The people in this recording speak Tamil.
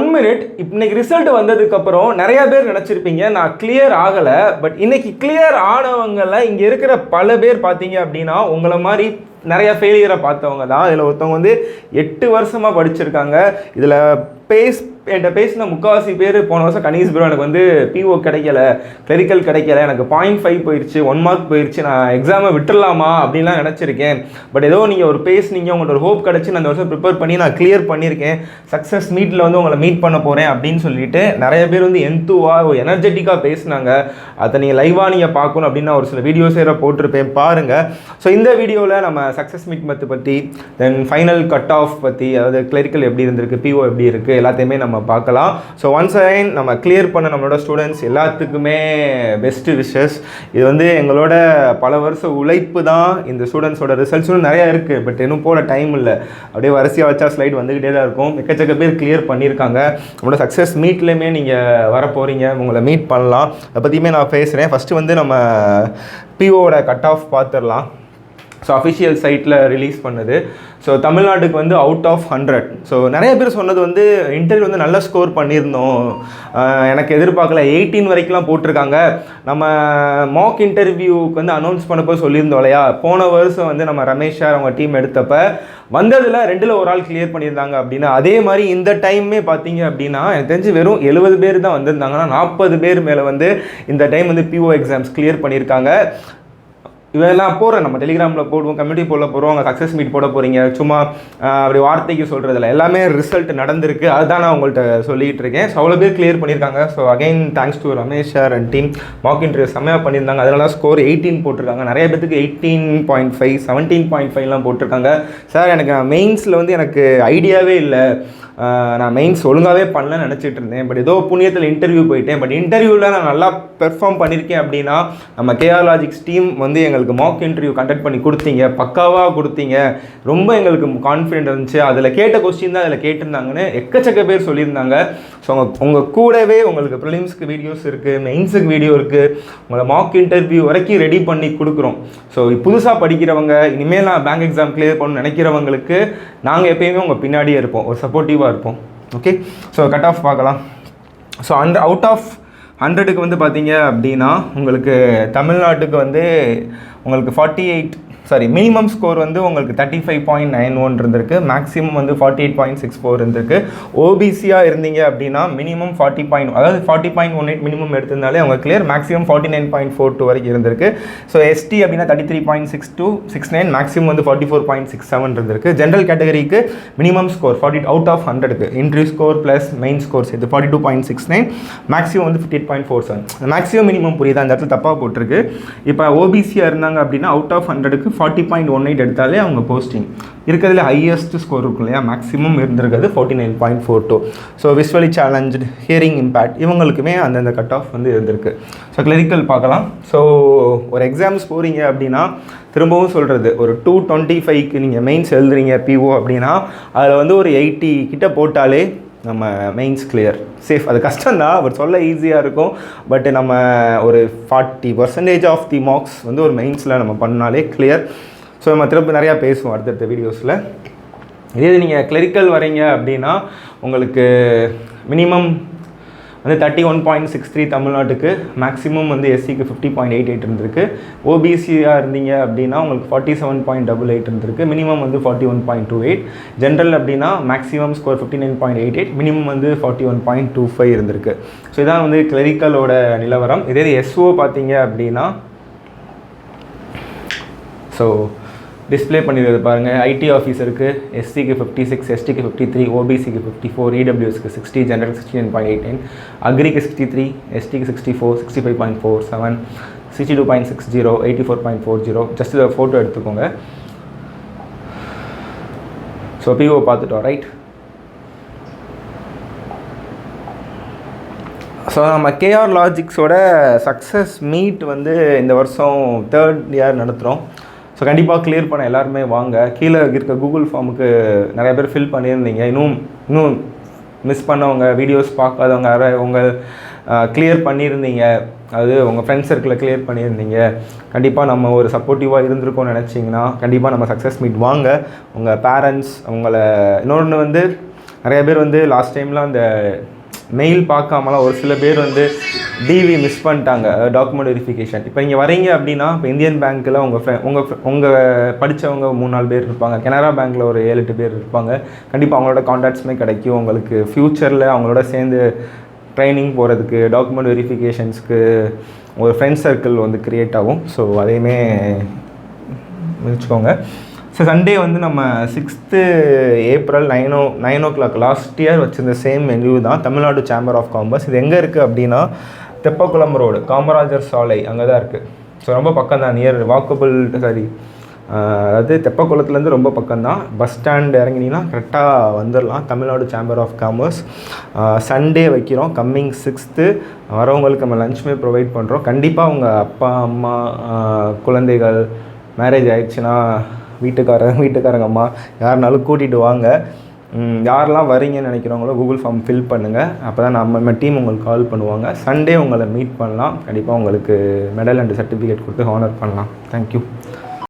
1 மினிட். இன்னைக்கு ரிசல்ட் வந்ததுக்கப்புறம் நிறைய பேர் நினச்சிருப்பீங்க நான் கிளியர் ஆகலை. பட் இன்னைக்கு கிளியர் ஆனவங்களில் இங்கே இருக்கிற பல பேர் பார்த்தீங்க அப்படின்னா உங்களை மாதிரி நிறைய ஃபெயிலியரை பார்த்தவங்க தான். இதில் ஒருத்தவங்க வந்து 8 வருஷமாக படிச்சிருக்காங்க. இதில் என்கிட்ட பேசின முக்கால்வாசி பேர் போன வருஷம் கணேஷ் ப்ரோ எனக்கு வந்து பிஓ கிடைக்கல, கிளரிக்கல் கிடைக்கல, எனக்கு 0.5 போயிடுச்சு, 1 மார்க் போயிடுச்சு, நான் எக்ஸாமை விட்டுடலாமா அப்படின்லாம் நினச்சிருக்கேன். பட் ஏதோ நீங்கள் ஒரு பேசுனீங்க, உங்கள்ட்ட ஒரு ஹோப் கிடச்சி நான் அந்த வருஷம் ப்ரிப்பேர் பண்ணி நான் கிளியர் பண்ணியிருக்கேன், சக்ஸஸ் மீட்டில் வந்து உங்களை மீட் பண்ண போகிறேன் அப்படின்னு சொல்லிட்டு நிறைய பேர் வந்து எந்தூவாக எனர்ஜெட்டிக்காக பேசினாங்க. அதை நீங்கள் லைவாக நீங்கள் பார்க்கணும் அப்படின்னு ஒரு சில வீடியோஸ் வேறு போட்டிருப்பேன், பாருங்கள். ஸோ இந்த வீடியோவில் நம்ம சக்ஸஸ் மீட் பற்றி, தென் ஃபைனல் கட் ஆஃப் பற்றி, அதாவது கிளரிக்கல் எப்படி இருந்திருக்கு, பிஓ எப்படி இருக்குது, எல்லாத்தையுமே நம்ம பார்க்கலாம். ஸோ ஒன்ஸ் அகைன் நம்ம கிளியர் பண்ண நம்மளோட ஸ்டூடெண்ட்ஸ் எல்லாத்துக்குமே பெஸ்ட்டு விஷஸ். இது வந்து எங்களோட பல வருஷம் உழைப்பு தான். இந்த ஸ்டூடெண்ட்ஸோட ரிசல்ட்ஸும் நிறையா இருக்குது, பட் இன்னும் போட டைம் இல்லை. அப்படியே வரிசையாக வச்சா ஸ்லைட் வந்துக்கிட்டே தான் இருக்கும். எக்கச்சக்க பேர் கிளியர் பண்ணியிருக்காங்க. நம்மளோட சக்ஸஸ் மீட்லேயுமே நீங்கள் வர போகிறீங்க, உங்களை மீட் பண்ணலாம். அதை பற்றியுமே நான் பேசுகிறேன். ஃபஸ்ட்டு வந்து நம்ம பிஓவோட கட் ஆஃப் பார்த்துடலாம். ஸோ அஃபிஷியல் சைட்டில் ரிலீஸ் பண்ணுது. ஸோ தமிழ்நாட்டுக்கு வந்து அவுட் ஆஃப் 100. ஸோ நிறைய பேர் சொன்னது வந்து இன்டர்வியூ வந்து நல்ல ஸ்கோர் பண்ணியிருந்தோம், எனக்கு எதிர்பார்க்கல, 18 வரைக்கும்லாம் போட்டிருக்காங்க. நம்ம மாக் இன்டர்வியூக்கு வந்து அனௌன்ஸ் பண்ணப்போ சொல்லியிருந்தோம் இல்லையா, போன வருஷம் வந்து நம்ம ரமேஷ் சார் அவங்க டீம் எடுத்தப்போ வந்ததில் 2ல் ஒரு ஆள் கிளியர் பண்ணியிருந்தாங்க அப்படின்னா, அதே மாதிரி இந்த டைமே பார்த்தீங்க அப்படின்னா எனக்கு தெரிஞ்சு வெறும் 70 பேர் தான் வந்திருந்தாங்கன்னா 40 பேர் மேலே வந்து இந்த டைம் வந்து பிஓ எக்ஸாம்ஸ் கிளியர் பண்ணியிருக்காங்க. இவெல்லாம் போகிறேன், நம்ம டெலிகிராமில் போடுவோம், கம்யூனிட்டி போல் போடுவோம், அங்கே சக்ஸஸ் மீட் போட போகிறீங்க, சும்மா அப்படி வார்த்தைக்கு சொல்கிறதில்ல, எல்லாமே ரிசல்ட் நடந்திருக்கு. அதுதான் நான் உங்கள்கிட்ட சொல்லிகிட்டு இருக்கேன். ஸோ அவ்வளோ பேர் கிளியர் பண்ணியிருக்காங்க. So again thanks to Ramesh sir and team. Mark interview செம்மையாக பண்ணியிருந்தாங்க. அதனால ஸ்கோர் 18 போட்டிருக்காங்க. நிறைய பேருக்கு 18.5 17.5லாம் போட்டிருக்காங்க. சார் எனக்கு மெயின்ஸில் வந்து எனக்கு ஐடியாவே இல்லை, நான் மெயின்ஸ் ஒழுங்காகவே பண்ணலன்னு நினச்சிட்டு இருந்தேன், பட் ஏதோ புண்ணியத்தில் இன்டர்வியூ போயிட்டேன், பட் இன்டர்வியூவில் நான் நல்லா பெர்ஃபார்ம் பண்ணியிருக்கேன் அப்படின்னா நம்ம கேஆர் லாஜிக்ஸ் டீம் வந்து எங்களுக்கு மார்க் இன்டர்வியூ கண்டக்ட் பண்ணி கொடுத்தீங்க, பக்காவாக கொடுத்தீங்க, ரொம்ப எங்களுக்கு கான்ஃபிடென்ட் இருந்துச்சு, அதில் கேட்ட கொஸ்டின் தான் அதில் கேட்டிருந்தாங்கன்னு எக்கச்சக்க பேர் சொல்லியிருந்தாங்க. ஸோ உங்கள் கூடவே உங்களுக்கு ப்ரிலிம்ஸ்க்கு வீடியோஸ் இருக்குது, மெயின்ஸுக்கு வீடியோ இருக்குது, உங்களை மார்க் இன்டர்வியூ வரைக்கும் ரெடி பண்ணி கொடுக்குறோம். ஸோ புதுசாக படிக்கிறவங்க, இனிமேல் நான் பேங்க் எக்ஸாம் கிளியர் பண்ணணும்னு நினைக்கிறவங்களுக்கு நாங்கள் எப்பயுமே உங்கள் பின்னாடியே இருப்போம், ஒரு சப்போர்ட்டிவாக இருப்போம். ஓகே, ஸோ கட் ஆஃப் பார்க்கலாம். ஸோ அவுட் ஆஃப் 100க்கு வந்து பார்த்தீங்க அப்படின்னா உங்களுக்கு தமிழ்நாட்டுக்கு வந்து உங்களுக்கு மினிமம் ஸ்கோர் வந்து உங்களுக்கு 35.91 இருந்திருக்கு, மேக்ஸிமம் வந்து 48.64 இருந்திருக்கு. ஓபிசியாக இருந்தீங்க அப்படின்னா மினிமம் 40.18 மினிமம் எடுத்திருந்தாலே அவங்க கிளியர், மேக்ஸிமம் 49.42 வரைக்கும் இருந்திருக்கு. ஸோ எஸ்டி அப்படின்னா 33.6269, மேக்ஸிமம் வந்து 44.67 இருந்திருக்கு. ஜென்ரல் கேட்டகரிக்கு மினிமம் ஸ்கோர் 40 அவுட் ஆஃப் 100க்கு interview score plus main score சேர்த்து 42.69, மேக்ஸிமம் வந்து 58.47. மேக்ஸிமம் மினிமம் புரியுதா, அந்த இடத்துல தப்பாக போட்டிருக்கு. இப்போ ஓபிசியாக இருந்தாங்க அப்படின்னா அவுட் ஆஃப் 100க்கு 40.18 எடுத்தாலே அவங்க போஸ்டிங். இருக்கிறதுல ஹையஸ்ட் ஸ்கோர் இருக்கும் இல்லையா, மேக்ஸிமம் இருந்திருக்கிறது 49.42. So visually challenge, hearing impact, இவங்களுக்குமே அந்தந்த கட் ஆஃப் வந்து இருந்திருக்கு. ஸோ கிளரிக்கல் பார்க்கலாம். ஸோ ஒரு எக்ஸாம்ஸ் போகிறீங்க அப்படின்னா திரும்பவும் சொல்கிறது, ஒரு 225க்கு நீங்கள் மெயின்ஸ் எழுதுறீங்க பிஓ அப்படின்னா அதில் வந்து ஒரு 80 கிட்ட போட்டாலே நம்ம மெயின்ஸ் கிளியர் சேஃப். அது கஷ்டம்தான், பட் சொல்ல ஈஸியாக இருக்கும். பட் நம்ம ஒரு 40% ஆஃப் தி மார்க்ஸ் வந்து ஒரு மெயின்ஸில் நம்ம பண்ணாலே கிளியர். ஸோ நம்ம திரும்ப நிறையா பேசுவோம் அடுத்தடுத்த வீடியோஸில். இதே நீங்கள் கிளரிக்கல் வரீங்க அப்படின்னா உங்களுக்கு மினிமம் வந்து 31.63 தமிழ்நாட்டுக்கு, மேக்ஸிமம் வந்து எஸ்சிக்கு 50.88 இருந்திருக்கு. ஓபிசியாக இருந்தீங்க அப்படின்னா உங்களுக்கு 47.88 இருந்திருக்கு, மினிமம் வந்து 41.28. ஜென்ரல் அப்படின்னா மேக்ஸிமம் ஸ்கோர் 59.88, மினிமம் வந்து 41.25 இருந்திருக்கு. ஸோ இதான் வந்து கிளரிக்கலோட நிலவரம். இதே எஸ்ஓ பார்த்தீங்க அப்படின்னா ஸோ டிஸ்பிளே பண்ணிடுறது பாருங்கள். ஐடி ஆஃபீஸருக்கு எஸ்சிக்கு 56, எஸ்டிக்கு 53, ஓபிசிக்கு 54, இடபிள்யூஎஸ்க்கு 60, ஜென்ரல் 69.89, அக்ரிக்கு 63, எஸ்டிக்கு 64, 65.47, 62.60, 84.40. ஜஸ்ட் இதை ஃபோட்டோ எடுத்துக்கோங்க. ஸோ பிஓ பார்த்துட்டோம், ரைட். ஸோ நம்ம கேஆர் லாஜிக்ஸோட சக்ஸஸ் மீட் வந்து இந்த வருஷம் 3rd year நடத்துகிறோம். ஸோ கண்டிப்பாக கிளியர் பண்ண எல்லாருமே வாங்க. கீழே இருக்க கூகுள் ஃபார்முக்கு நிறைய பேர் ஃபில் பண்ணியிருந்தீங்க. இன்னும் மிஸ் பண்ணவங்க, வீடியோஸ் பார்க்காதவங்க யாராவது உங்கள் கிளியர் பண்ணியிருந்தீங்க, அது உங்கள் ஃப்ரெண்ட்ஸ் சர்க்கிளில் கிளியர் பண்ணியிருந்தீங்க, கண்டிப்பாக நம்ம ஒரு சப்போர்ட்டிவாக இருந்திருக்கோம்னு நினச்சிங்கன்னா கண்டிப்பாக நம்ம சக்ஸஸ் மீட் வாங்க. உங்கள் பேரண்ட்ஸ், உங்களை இன்னொன்று வந்து நிறைய பேர் வந்து லாஸ்ட் டைமில் அந்த மெயில் பார்க்காமலாம் ஒரு சில பேர் வந்து டிவி மிஸ் பண்ணிட்டாங்க, டாக்குமெண்ட் வெரிஃபிகேஷன். இப்போ இங்கே வரீங்க அப்படின்னா இப்போ இந்தியன் பேங்க்கில் உங்கள் படித்தவங்க 3-4 பேர் இருப்பாங்க, கனரா பேங்க்கில் ஒரு 7-8 பேர் இருப்பாங்க. கண்டிப்பாக அவங்களோட கான்டாக்ட்ஸுமே கிடைக்கும். உங்களுக்கு ஃப்யூச்சரில் அவங்களோட சேர்ந்து ட்ரைனிங் போகிறதுக்கு, டாக்குமெண்ட் வெரிஃபிகேஷன்ஸ்க்கு ஒரு ஃப்ரெண்ட் சர்க்கிள் வந்து க்ரியேட் ஆகும். ஸோ அதையுமே வச்சுக்கோங்க. ஸோ சண்டே வந்து நம்ம 6th April 9 o'clock last year வச்சுருந்த சேம் வென்யூ தான், தமிழ்நாடு சேம்பர் ஆஃப் காமர்ஸ். இது எங்கே இருக்குது அப்படின்னா தெப்பக்குளம் ரோடு, காமராஜர் சாலை, அங்கே தான் இருக்குது. ஸோ ரொம்ப பக்கம் தான், நியர் வாக்கபிள், அதாவது தெப்பக்குளத்துலேருந்து ரொம்ப பக்கம்தான். பஸ் ஸ்டாண்ட் இறங்கினீங்கன்னா கரெக்டாக வந்துடலாம். Tamil Nadu chamber of commerce Sunday வைக்கிறோம், கம்மிங் 6th. வரவங்களுக்கு நம்ம லஞ்சுமே ப்ரொவைட் பண்ணுறோம். கண்டிப்பாக உங்கள் அப்பா அம்மா குழந்தைகள் மேரேஜ் ஆயிடுச்சுன்னா வீட்டுக்காரங்க அம்மா யாருனாலும் கூட்டிகிட்டு வாங்க. யாரெல்லாம் வரீங்கன்னு நினைக்கிறவங்களோ கூகுள் ஃபார்ம் ஃபில் பண்ணுங்கள். அப்போ தான் நம்ம டீம் உங்களுக்கு கால் பண்ணுவாங்க. சண்டே உங்களை மீட் பண்ணலாம். கண்டிப்பாக உங்களுக்கு மெடல் அண்ட் சர்டிஃபிகேட் கொடுத்து ஹானர் பண்ணலாம். தேங்க்யூ.